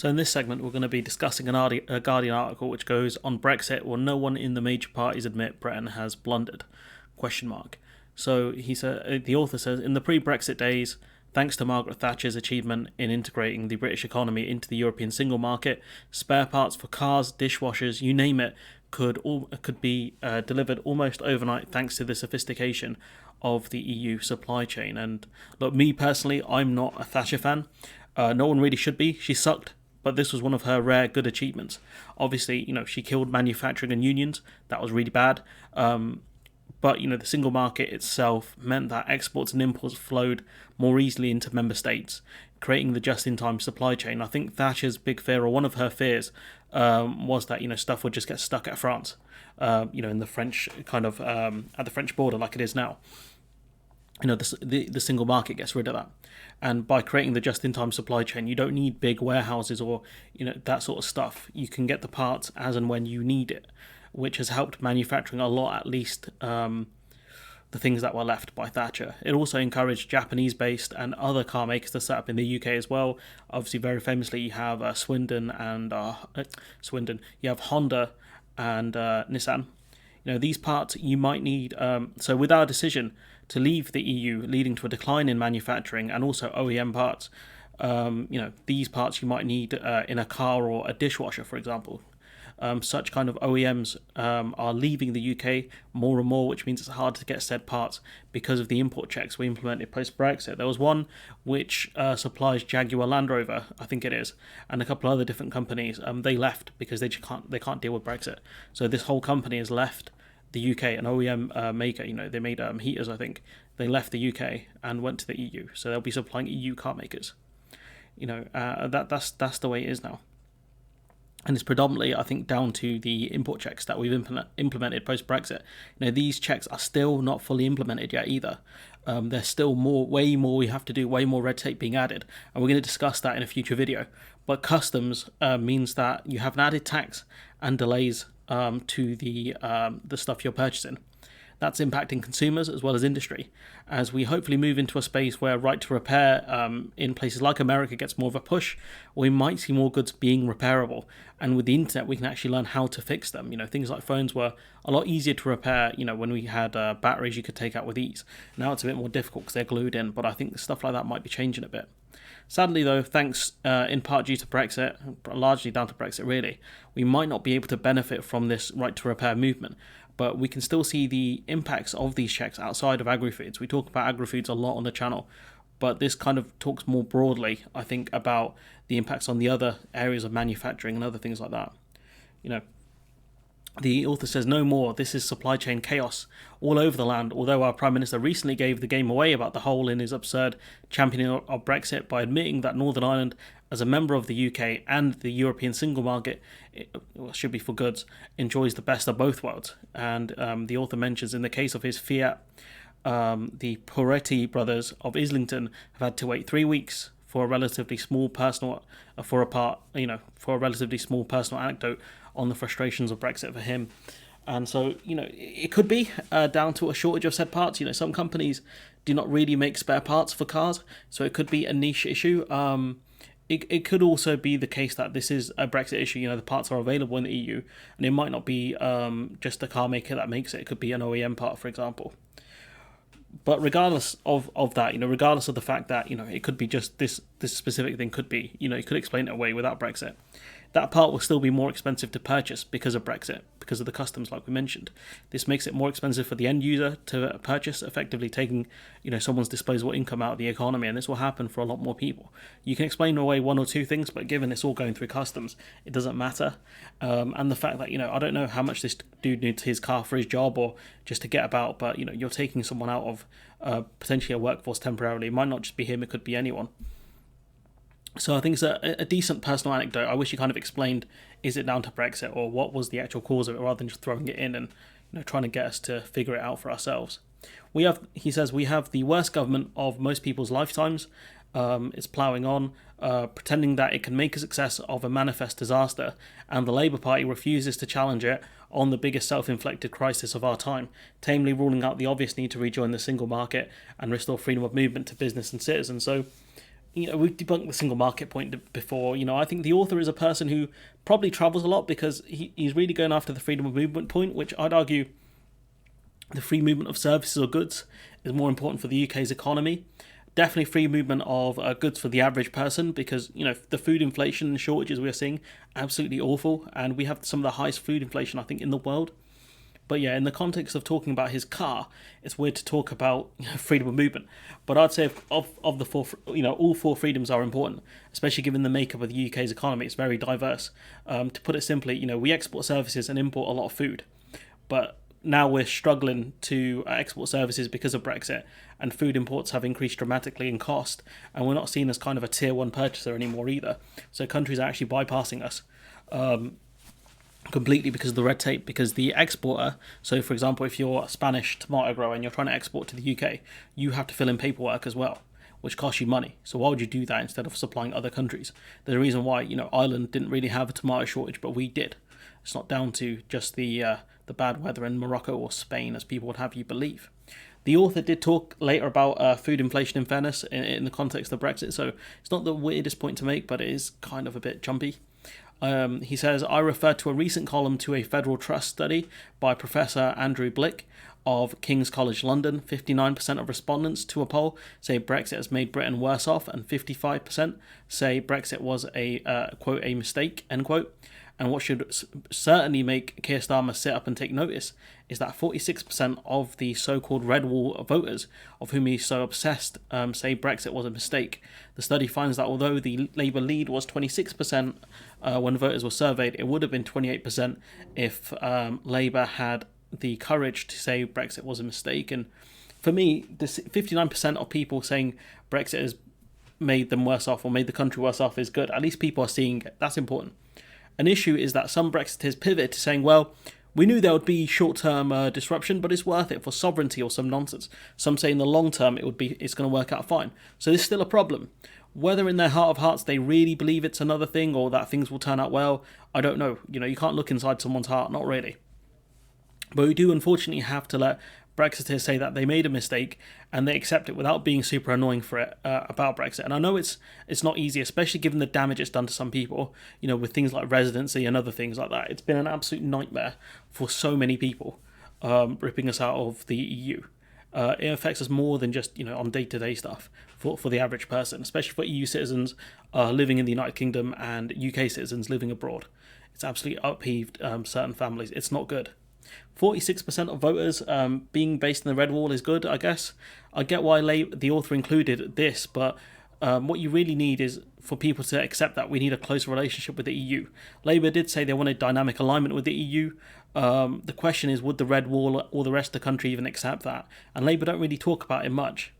So in this segment, we're going to be discussing a Guardian article which goes on Brexit. Will no one in the major parties admit Britain has blundered? Question mark. So the author says, in the pre-Brexit days, thanks to Margaret Thatcher's achievement in integrating the British economy into the European single market, spare parts for cars, dishwashers, you name it, could be delivered almost overnight thanks to the sophistication of the EU supply chain. And look, me personally, I'm not a Thatcher fan. No one really should be. She sucked, but this was one of her rare good achievements. Obviously, she killed manufacturing and unions. That was really bad. But the single market itself meant that exports and imports flowed more easily into member states, creating the just-in-time supply chain. I think Thatcher's big fear, or one of her fears, was that stuff would just get stuck at France, in the French at the French border, like it is now. The single market gets rid of that, and by creating the just-in-time supply chain, you don't need big warehouses or that sort of stuff. You can get the parts as and when you need it, which has helped manufacturing a lot, at least the things that were left by Thatcher. It also encouraged Japanese-based and other car makers to set up in the UK as well. Obviously, very famously, you have Swindon. You have Honda and Nissan. These parts you might need. So with our decision to leave the EU, leading to a decline in manufacturing and also OEM parts, these parts you might need in a car or a dishwasher, for example. Such kind of OEMs are leaving the UK more and more, which means it's hard to get said parts because of the import checks we implemented post-Brexit. There was one which supplies Jaguar Land Rover, I think it is, and a couple other different companies. They left because they can't deal with Brexit. So this whole company has left the UK, an OEM maker. They made heaters, I think. They left the UK and went to the EU, so they'll be supplying EU car makers. That's the way it is now. And it's predominantly, I think, down to the import checks that we've implemented post-Brexit. These checks are still not fully implemented yet either. There's still way more we have to do, way more red tape being added. And we're going to discuss that in a future video. But customs means that you have an added tax and delays to the stuff you're purchasing. That's impacting consumers as well as industry, as we hopefully move into a space where right to repair in places like America gets more of a push. We might see more goods being repairable, and with the internet we can actually learn how to fix them. Things like phones were a lot easier to repair, when we had batteries you could take out with ease. Now it's a bit more difficult because they're glued in, but I think stuff like that might be changing a bit. Sadly though, thanks in part due to Brexit, largely down to Brexit really, we might not be able to benefit from this right to repair movement. But we can still see the impacts of these checks outside of agri-foods. We talk about agri-foods a lot on the channel, but this kind of talks more broadly, I think, about the impacts on the other areas of manufacturing and other things like that. The author says, no more, this is supply chain chaos all over the land, although our Prime Minister recently gave the game away about the hole in his absurd championing of Brexit by admitting that Northern Ireland, as a member of the UK and the European single market, should be for goods, enjoys the best of both worlds. And the author mentions, in the case of his Fiat, the Poretti brothers of Islington have had to wait 3 weeks for a relatively small personal anecdote on the frustrations of Brexit for him. And so, it could be down to a shortage of said parts. Some companies do not really make spare parts for cars, so it could be a niche issue. It could also be the case that this is a Brexit issue. The parts are available in the EU, and it might not be just the car maker that makes it. It could be an OEM part, for example. But regardless of that, regardless of the fact that, it could be just this specific thing could be, you could explain it away without Brexit. That part will still be more expensive to purchase because of Brexit, because of the customs, like we mentioned. This makes it more expensive for the end user to purchase, effectively taking, someone's disposable income out of the economy, and this will happen for a lot more people. You can explain away one or two things, but given it's all going through customs, it doesn't matter. And the fact that, I don't know how much this dude needs his car for his job or just to get about, but, you're taking someone out of potentially a workforce temporarily. It might not just be him, it could be anyone. So I think it's a decent personal anecdote. I wish he kind of explained, is it down to Brexit or what was the actual cause of it, rather than just throwing it in and trying to get us to figure it out for ourselves. He says, we have the worst government of most people's lifetimes. It's ploughing on, pretending that it can make a success of a manifest disaster, and the Labour Party refuses to challenge it on the biggest self-inflicted crisis of our time, tamely ruling out the obvious need to rejoin the single market and restore freedom of movement to business and citizens. So we've debunked the single market point before. I think the author is a person who probably travels a lot because he's really going after the freedom of movement point, which I'd argue the free movement of services or goods is more important for the UK's economy. Definitely free movement of goods for the average person, because the food inflation and shortages we're seeing, absolutely awful, and we have some of the highest food inflation I think in the world. But yeah, in the context of talking about his car, it's weird to talk about freedom of movement. But I'd say of the four, all four freedoms are important, especially given the makeup of the UK's economy. It's very diverse. To put it simply, we export services and import a lot of food, but now we're struggling to export services because of Brexit, and food imports have increased dramatically in cost, and we're not seen as kind of a tier one purchaser anymore either. So countries are actually bypassing us completely because of the red tape, because the exporter, so for example, if you're a Spanish tomato grower and you're trying to export to the UK, you have to fill in paperwork as well, which costs you money. So why would you do that instead of supplying other countries? There's a reason why, Ireland didn't really have a tomato shortage, but we did. It's not down to just the bad weather in Morocco or Spain, as people would have you believe. The author did talk later about food inflation, in fairness, in the context of Brexit, so it's not the weirdest point to make, but it is kind of a bit jumpy. He says, I refer to a recent column to a Federal Trust study by Professor Andrew Blick of King's College London. 59% of respondents to a poll say Brexit has made Britain worse off, and 55% say Brexit was a, quote, a mistake, end quote. And what should certainly make Keir Starmer sit up and take notice is that 46% of the so-called Red Wall voters, of whom he's so obsessed, say Brexit was a mistake. The study finds that although the Labour lead was 26% when voters were surveyed, it would have been 28% if Labour had the courage to say Brexit was a mistake. And for me, this 59% of people saying Brexit has made them worse off or made the country worse off is good. At least people are seeing it. That's important. An issue is that some Brexiteers pivot to saying, well, we knew there would be short-term disruption, but it's worth it for sovereignty or some nonsense. Some say in the long term it's going to work out fine. So there's still a problem. Whether in their heart of hearts they really believe it's another thing or that things will turn out well, I don't know. You can't look inside someone's heart, not really. But we do unfortunately have to let Brexiteers say that they made a mistake and they accept it without being super annoying for it about Brexit. And I know it's not easy, especially given the damage it's done to some people, with things like residency and other things like that. It's been an absolute nightmare for so many people, ripping us out of the EU. It affects us more than just, on day-to-day stuff for the average person, especially for EU citizens living in the United Kingdom and UK citizens living abroad. It's absolutely upheaved certain families. It's not good. 46% of voters being based in the Red Wall is good, I guess. I get why the author included this, but what you really need is for people to accept that we need a close relationship with the EU. Labour did say they wanted dynamic alignment with the EU. The question is, would the Red Wall or the rest of the country even accept that? And Labour don't really talk about it much,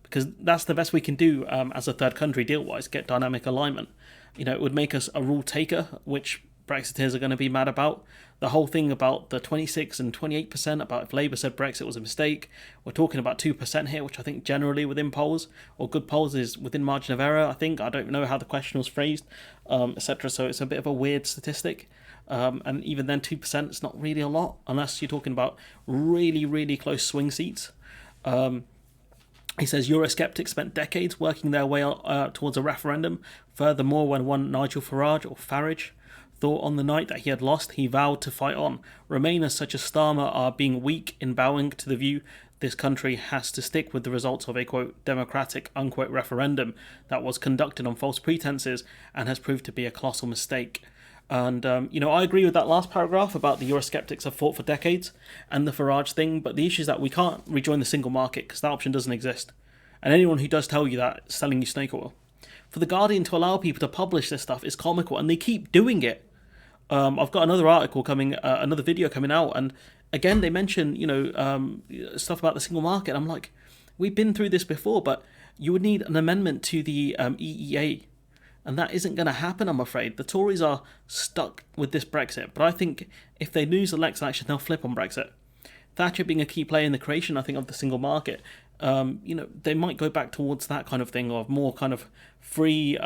because that's the best we can do as a third country deal-wise, get dynamic alignment. It would make us a rule taker, which Brexiteers are going to be mad about. The whole thing about the 26 and 28% about if Labour said Brexit was a mistake, we're talking about 2% here, which I think generally within polls, or good polls, is within margin of error, I think. I don't know how the question was phrased, etc. So it's a bit of a weird statistic. And even then, 2% is not really a lot, unless you're talking about really, really close swing seats. He says Eurosceptics spent decades working their way towards a referendum. Furthermore, when one Nigel Farage thought on the night that he had lost, he vowed to fight on. Remainers such as Starmer are being weak in bowing to the view this country has to stick with the results of a, quote, democratic, unquote, referendum that was conducted on false pretenses and has proved to be a colossal mistake. And, I agree with that last paragraph about the Eurosceptics have fought for decades and the Farage thing, but the issue is that we can't rejoin the single market because that option doesn't exist. And anyone who does tell you that is selling you snake oil. For The Guardian to allow people to publish this stuff is comical, and they keep doing it. I've got another article coming, another video coming out, and again they mention, stuff about the single market. I'm like, we've been through this before, but you would need an amendment to the EEA, and that isn't going to happen, I'm afraid. The Tories are stuck with this Brexit, but I think if they lose the next election, they'll flip on Brexit. Thatcher being a key player in the creation, I think, of the single market, they might go back towards that kind of thing, of more kind of free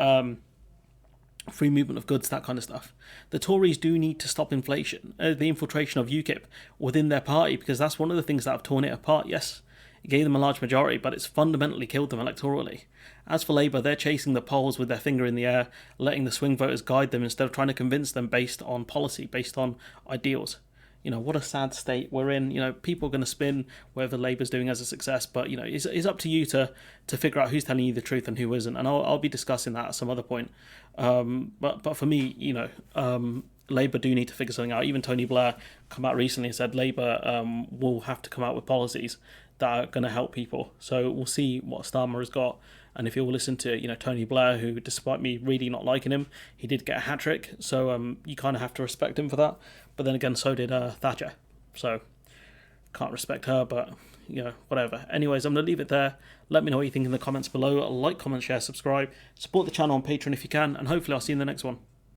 movement of goods, that kind of stuff. The Tories do need to stop inflation, the infiltration of UKIP within their party, because that's one of the things that have torn it apart. Yes, It gave them a large majority, but it's fundamentally killed them electorally. As for Labour, they're chasing the polls with their finger in the air, letting the swing voters guide them instead of trying to convince them based on policy, based on ideals. What a sad state we're in. People are going to spin whether Labour's doing as a success, but it's up to you to figure out who's telling you the truth and who isn't. And I'll be discussing that at some other point. But for me, Labour do need to figure something out. Even Tony Blair come out recently and said Labour will have to come out with policies that are going to help people. So we'll see what Starmer has got. And if you'll listen to Tony Blair, who, despite me really not liking him, he did get a hat-trick. So you kind of have to respect him for that. But then again, so did Thatcher. So can't respect her, but whatever. Anyways, I'm going to leave it there. Let me know what you think in the comments below. Like, comment, share, subscribe. Support the channel on Patreon if you can. And hopefully I'll see you in the next one.